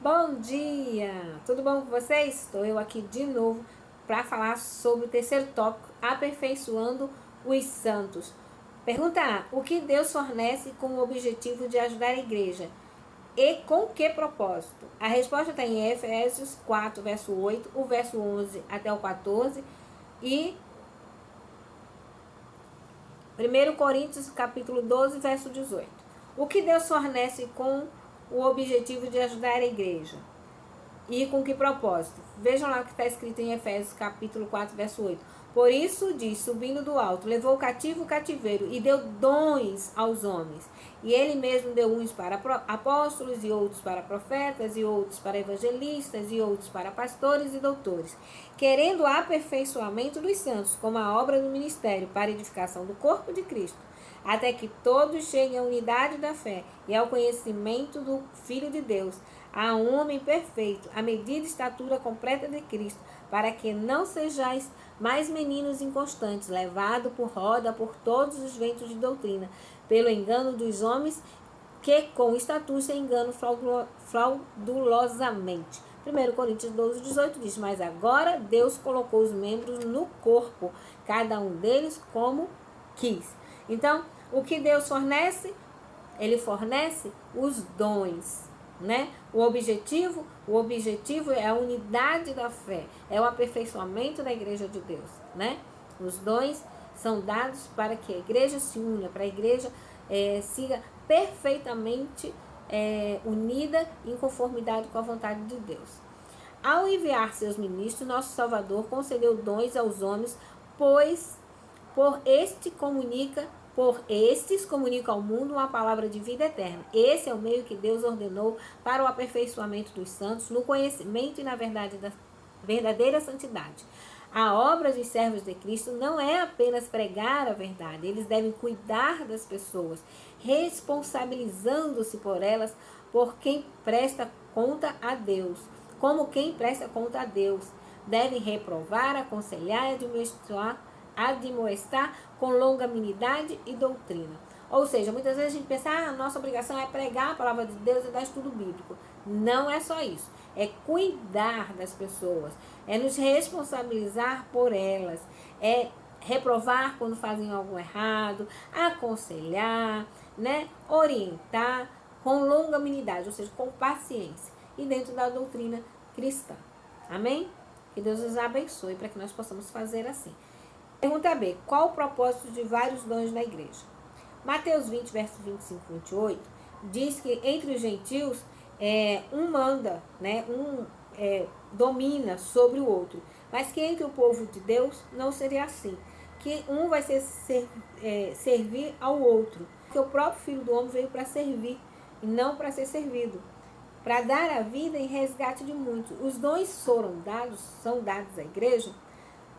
Bom dia! Tudo bom com vocês? Estou eu aqui de novo para falar sobre o terceiro tópico, aperfeiçoando os santos. Pergunta A: o que Deus fornece com o objetivo de ajudar a igreja? E com que propósito? A resposta está em Efésios 4, verso 8, o verso 11 até o 14 e 1 Coríntios capítulo 12, verso 18. O que Deus fornece com o objetivo de ajudar a igreja? E com que propósito? Vejam lá o que está escrito em Efésios capítulo 4, verso 8. Por isso diz, subindo do alto, levou o cativo o cativeiro e deu dons aos homens. E ele mesmo deu uns para apóstolos, e outros para profetas, e outros para evangelistas, e outros para pastores e doutores, querendo o aperfeiçoamento dos santos, como a obra do ministério, para a edificação do corpo de Cristo, até que todos cheguem à unidade da fé e ao conhecimento do Filho de Deus, a um homem perfeito, à medida e estatura completa de Cristo, para que não sejais mais meninos inconstantes, levados por roda por todos os ventos de doutrina, pelo engano dos homens, que com estatuto se enganam fraudulosamente. 1 Coríntios 12, 18 diz, mas agora Deus colocou os membros no corpo, cada um deles como quis. Então, o que Deus fornece? Ele fornece os dons, né? O objetivo é a unidade da fé, é o aperfeiçoamento da igreja de Deus, né? Os dons são dados para que a igreja se una, para a igreja siga perfeitamente unida em conformidade com a vontade de Deus. Ao enviar seus ministros, nosso Salvador concedeu dons aos homens, pois por estes comunica ao mundo uma palavra de vida eterna. Esse é o meio que Deus ordenou para o aperfeiçoamento dos santos, no conhecimento e na verdade da verdadeira santidade. A obra dos servos de Cristo não é apenas pregar a verdade, eles devem cuidar das pessoas, responsabilizando-se por elas, por quem presta conta a Deus. Como quem presta conta a Deus, devem reprovar, aconselhar e admoestar com longanimidade e doutrina. Ou seja, muitas vezes a gente pensa, a nossa obrigação é pregar a palavra de Deus e dar estudo bíblico. Não é só isso. É cuidar das pessoas, é nos responsabilizar por elas, é reprovar quando fazem algo errado, aconselhar, né, orientar com longanimidade, ou seja, com paciência e dentro da doutrina cristã. Amém? Que Deus nos abençoe para que nós possamos fazer assim. Pergunta B. Qual o propósito de vários dons na igreja? Mateus 20, verso 25 e 28, diz que entre os gentios, um manda, né? Domina sobre o outro. Mas que entre o povo de Deus não seria assim. Que um vai servir ao outro. Porque o próprio Filho do Homem veio para servir e não para ser servido. Para dar a vida em resgate de muitos. Os dons são dados à igreja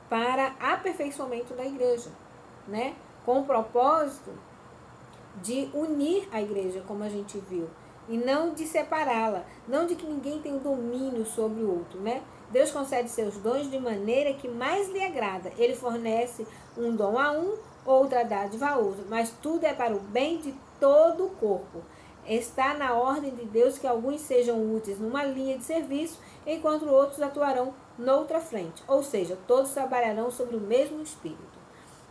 para aperfeiçoamento da igreja, né? Com o propósito de unir a igreja, como a gente viu, e não de separá-la, não de que ninguém tenha o domínio sobre o outro, né? Deus concede seus dons de maneira que mais lhe agrada. Ele fornece um dom a um, outra dádiva a outro, mas tudo é para o bem de todo o corpo. Está na ordem de Deus que alguns sejam úteis numa linha de serviço, enquanto outros atuarão noutra frente. Ou seja, todos trabalharão sobre o mesmo espírito.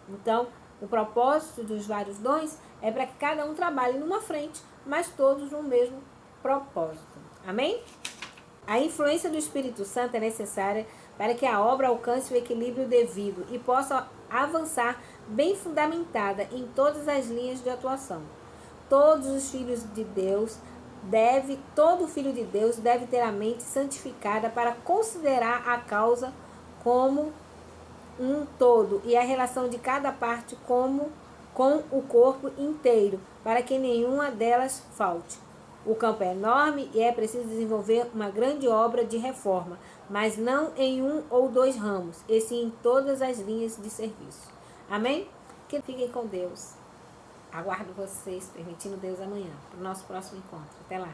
Então, o propósito dos vários dons é para que cada um trabalhe numa frente, mas todos no mesmo propósito. Amém? A influência do Espírito Santo é necessária para que a obra alcance o equilíbrio devido e possa avançar bem fundamentada em todas as linhas de atuação. Todo filho de Deus deve ter a mente santificada para considerar a causa como um todo e a relação de cada parte com o corpo inteiro, para que nenhuma delas falte. O campo é enorme e é preciso desenvolver uma grande obra de reforma, mas não em um ou dois ramos, e sim em todas as linhas de serviço. Amém? Que fiquem com Deus. Aguardo vocês, permitindo Deus, amanhã, para o nosso próximo encontro. Até lá.